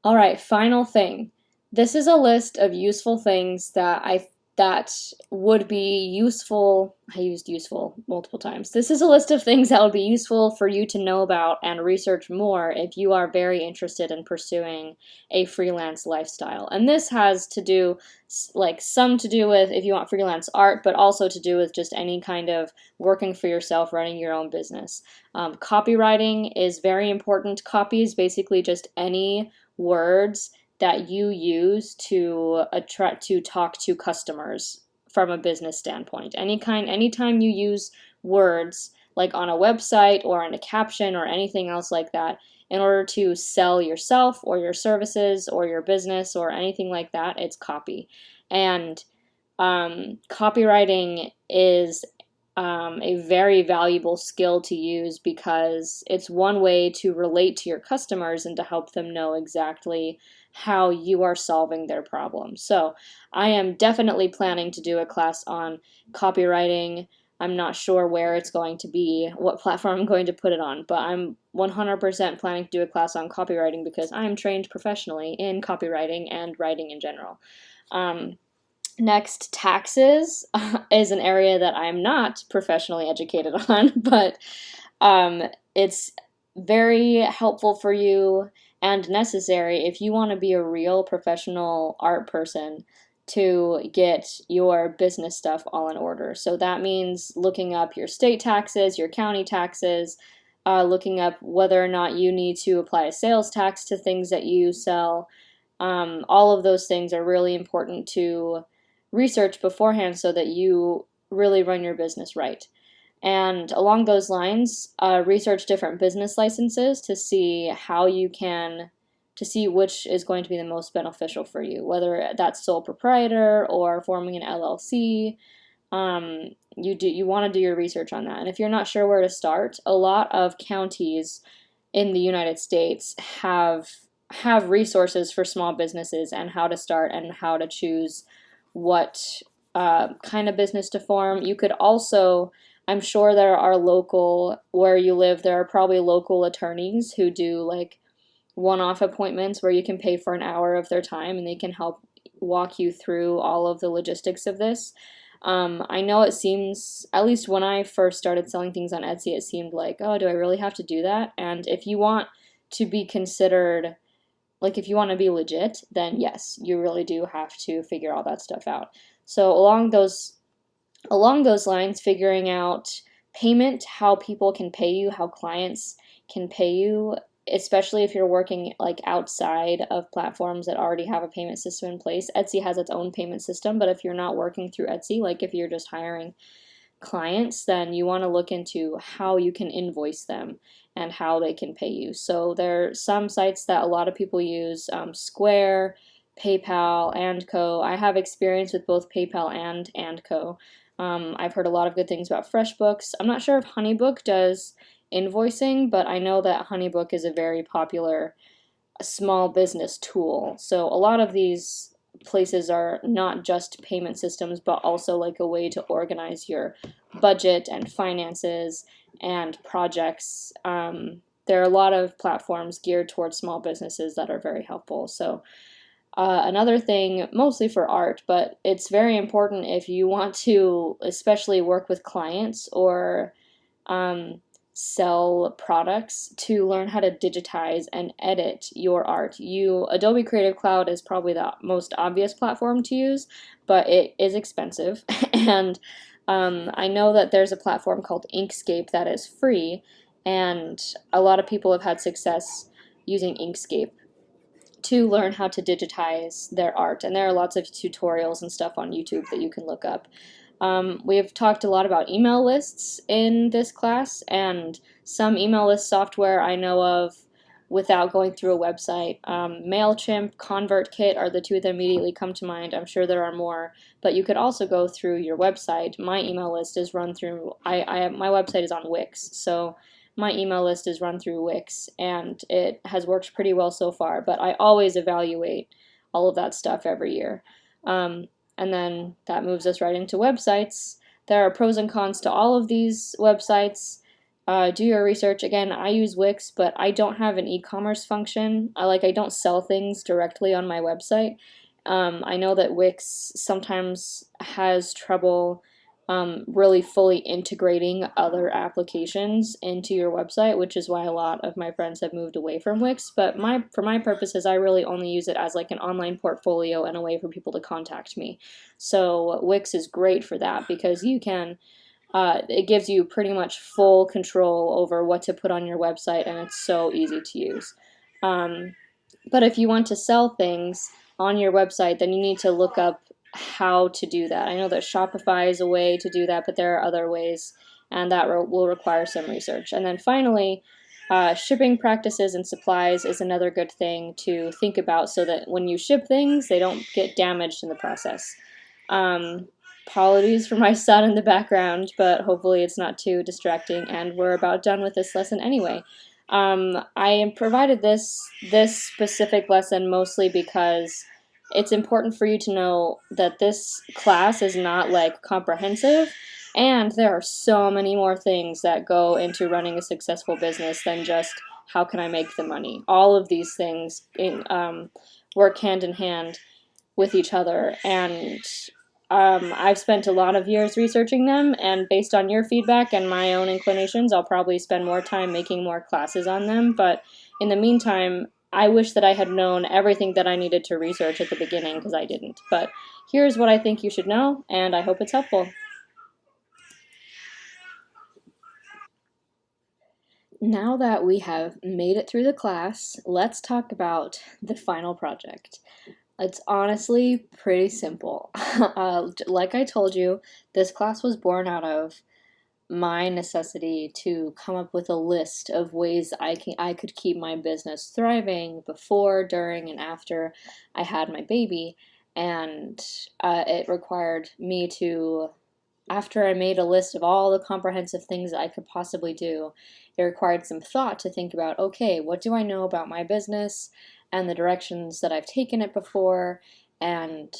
All right, final thing. This is a list of useful things that would be useful. I used useful multiple times. This is a list of things that would be useful for you to know about and research more if you are very interested in pursuing a freelance lifestyle. And this has to do, like, some to do with if you want freelance art, but also to do with just any kind of working for yourself, running your own business. Copywriting is very important. Copy is basically just any words that you use to attract to talk to customers from a business standpoint. Anytime you use words like on a website or in a caption or anything else like that in order to sell yourself or your services or your business or anything like that, it's copy. And copywriting is a very valuable skill to use because it's one way to relate to your customers and to help them know exactly how you are solving their problems. So I am definitely planning to do a class on copywriting. I'm not sure where it's going to be, what platform I'm going to put it on, but I'm 100% planning to do a class on copywriting because I am trained professionally in copywriting and writing in general. Um, Next, taxes is an area that I'm not professionally educated on, but it's very helpful for you and necessary if you want to be a real professional art person to get your business stuff all in order. So that means looking up your state taxes, your county taxes, looking up whether or not you need to apply a sales tax to things that you sell. All of those things are really important to research beforehand so that you really run your business right. And along those lines, research different business licenses to see how you can, to see which is going to be the most beneficial for you, whether that's sole proprietor or forming an LLC. You want to do your research on that. And if you're not sure where to start, a lot of counties in the United States have resources for small businesses and how to start and how to choose what kind of business to form. You could also, I'm sure there are local, where you live, there are probably local attorneys who do like one-off appointments where you can pay for an hour of their time and they can help walk you through all of the logistics of this. I know it seems, at least when I first started selling things on Etsy, it seemed like, oh, do I really have to do that? And if you want to be considered, like if you want to be legit, then yes, you really do have to figure all that stuff out. So along those lines, figuring out payment, how people can pay you, how clients can pay you, especially if you're working like outside of platforms that already have a payment system in place. Etsy has its own payment system, but if you're not working through Etsy, like if you're just hiring clients, then you want to look into how you can invoice them and how they can pay you. So there are some sites that a lot of people use, Square, PayPal, and Co. I have experience with both PayPal and Co. I've heard a lot of good things about FreshBooks. I'm not sure if HoneyBook does invoicing, but I know that HoneyBook is a very popular small business tool. So a lot of these places are not just payment systems, but also like a way to organize your budget and finances and projects. There are a lot of platforms geared towards small businesses that are very helpful. So another thing, mostly for art, but it's very important if you want to especially work with clients or um, sell products, to learn how to digitize and edit your art. Adobe Creative Cloud is probably the most obvious platform to use, but it is expensive. And I know that there's a platform called Inkscape that is free, and a lot of people have had success using Inkscape to learn how to digitize their art. And there are lots of tutorials and stuff on YouTube that you can look up. We have talked a lot about email lists in this class, and some email list software I know of without going through a website. MailChimp, ConvertKit are the two that immediately come to mind. I'm sure there are more, but you could also go through your website. My email list is run through, my website is on Wix, so my email list is run through Wix, and it has worked pretty well so far, but I always evaluate all of that stuff every year. And then that moves us right into websites. There are pros and cons to all of these websites. do your research. Again, I use Wix, but I don't have an e-commerce function. I don't sell things directly on my website. I know that Wix sometimes has trouble really fully integrating other applications into your website, which is why a lot of my friends have moved away from Wix. But for my purposes, I really only use it as like an online portfolio and a way for people to contact me. So Wix is great for that because you can it gives you pretty much full control over what to put on your website, and it's so easy to use. Um, but if you want to sell things on your website, then you need to look up how to do that. I know that Shopify is a way to do that, but there are other ways, and that will require some research. And then finally, shipping practices and supplies is another good thing to think about so that when you ship things, they don't get damaged in the process. Um, Apologies for my son in the background, but hopefully it's not too distracting, and we're about done with this lesson anyway. I provided this specific lesson mostly because it's important for you to know that this class is not like comprehensive, and there are so many more things that go into running a successful business than just how can I make the money. All of these things work hand in hand with each other, and I've spent a lot of years researching them, and based on your feedback and my own inclinations, I'll probably spend more time making more classes on them. But in the meantime, I wish that I had known everything that I needed to research at the beginning because I didn't. But here's what I think you should know, and I hope it's helpful. Now that we have made it through the class, let's talk about the final project. It's honestly pretty simple. Like I told you, this class was born out of my necessity to come up with a list of ways I could keep my business thriving before, during, and after I had my baby. And it required me to, after I made a list of all the comprehensive things that I could possibly do, it required some thought to think about, okay, what do I know about my business and the directions that I've taken it before, and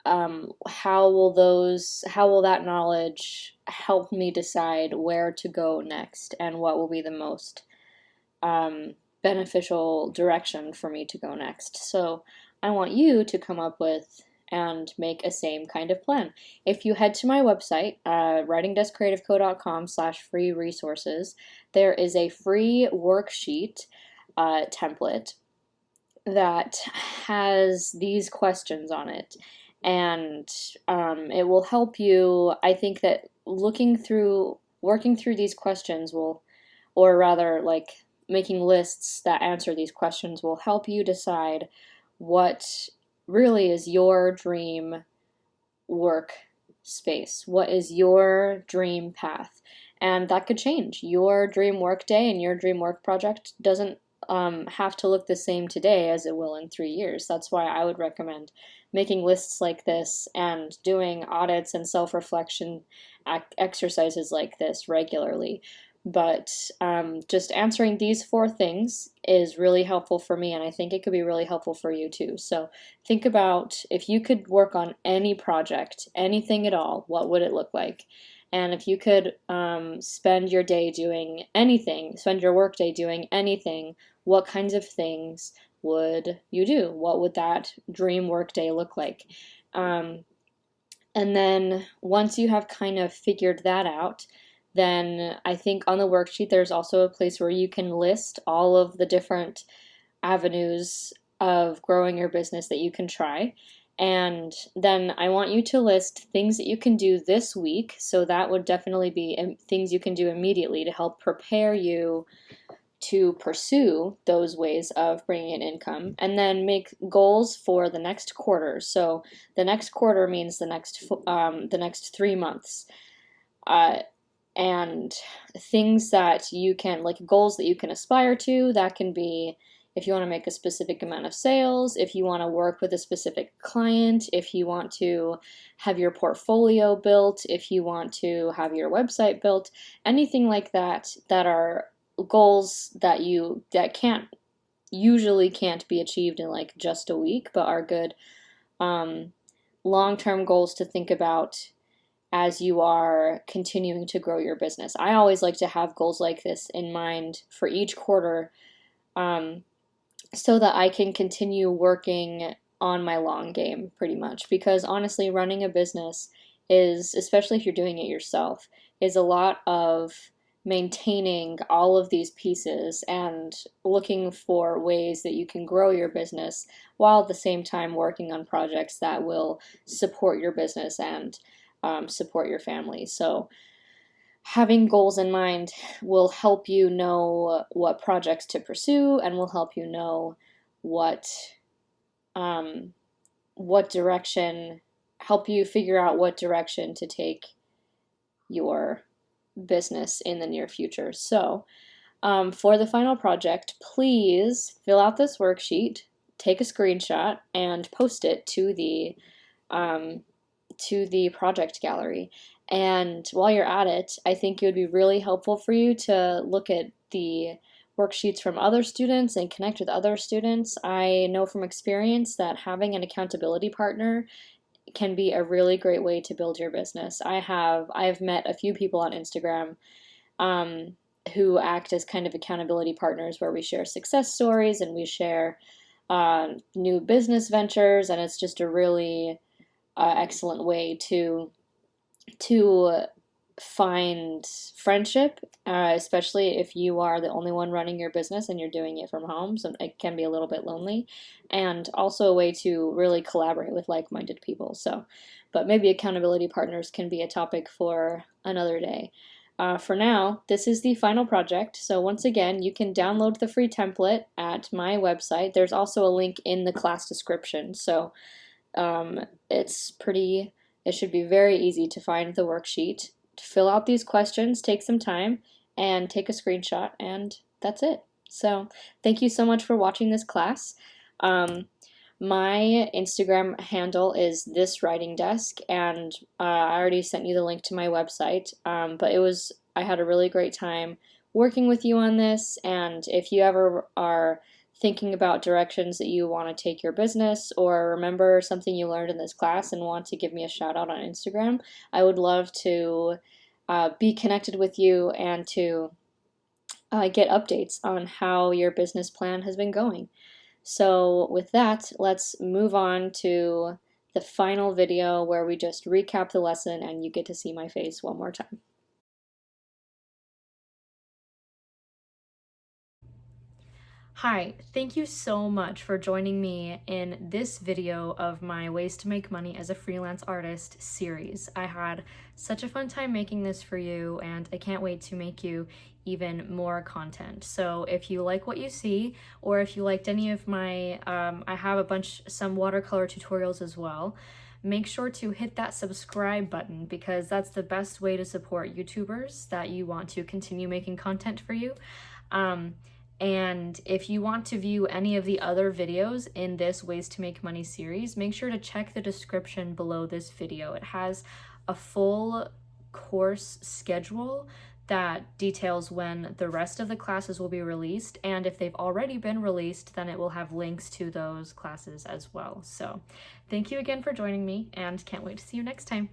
how will that knowledge help me decide where to go next and what will be the most beneficial direction for me to go next. So I want you to come up with and make a same kind of plan. If you head to my website, writingdeskcreativeco.com/free resources, there is a free worksheet template that has these questions on it, and it will help you. I think that working through these questions will, or rather like making lists that answer these questions will help you decide what really is your dream work space. What is your dream path? And that could change. Your dream work day and your dream work project doesn't have to look the same today as it will in 3 years. That's why I would recommend making lists like this and doing audits and self-reflection exercises like this regularly. But just answering these 4 things is really helpful for me, and I think it could be really helpful for you too. So think about if you could work on any project, anything at all, what would it look like? And if you could spend your day doing anything, spend your work day doing anything, what kinds of things would you do? What would that dream work day look like? And then once you have kind of figured that out, then I think on the worksheet there's also a place where you can list all of the different avenues of growing your business that you can try. And then I want you to list things that you can do this week. So that would definitely be things you can do immediately to help prepare you to pursue those ways of bringing in income, and then make goals for the next quarter. So the next quarter means the next 3 months. And things that you can, like goals that you can aspire to, that can be if you want to make a specific amount of sales, if you want to work with a specific client, if you want to have your portfolio built, if you want to have your website built, anything like that, that are goals that usually can't be achieved in like just a week, but are good long-term goals to think about as you are continuing to grow your business. I always like to have goals like this in mind for each quarter, so that I can continue working on my long game pretty much. Because honestly, running a business is, especially if you're doing it yourself, is a lot of maintaining all of these pieces and looking for ways that you can grow your business while at the same time working on projects that will support your business and support your family. So having goals in mind will help you know what projects to pursue and will help you know what what direction, help you figure out what direction to take your business in the near future. So for the final project, please fill out this worksheet, take a screenshot, and post it to the project gallery. And while you're at it, I think it would be really helpful for you to look at the worksheets from other students and connect with other students. I know from experience that having an accountability partner can be a really great way to build your business. I've met a few people on Instagram who act as kind of accountability partners, where we share success stories and we share new business ventures, and it's just a really excellent way to find friendship, especially if you are the only one running your business and you're doing it from home. So it can be a little bit lonely, and also a way to really collaborate with like-minded people. So, but maybe accountability partners can be a topic for another day. For now, this is the final project. So once again, you can download the free template at my website. There's also a link in the class description. So it should be very easy to find the worksheet, to fill out these questions, take some time, and take a screenshot, and that's it. So thank you so much for watching this class. My Instagram handle is thiswritingdesk, and I already sent you the link to my website, but I had a really great time working with you on this, and if you ever are thinking about directions that you want to take your business, or remember something you learned in this class and want to give me a shout out on Instagram, I would love to be connected with you and to get updates on how your business plan has been going. So with that, let's move on to the final video where we just recap the lesson and you get to see my face one more time. Hi, thank you so much for joining me in this video of my Ways to Make Money as a Freelance Artist series. I had such a fun time making this for you, and I can't wait to make you even more content. So if you like what you see, or if you liked any of my, I have some watercolor tutorials as well, make sure to hit that subscribe button, because that's the best way to support YouTubers that you want to continue making content for you. And if you want to view any of the other videos in this Ways to Make Money series, make sure to check the description below this video. It has a full course schedule that details when the rest of the classes will be released, and if they've already been released, then it will have links to those classes as well. So thank you again for joining me, and can't wait to see you next time.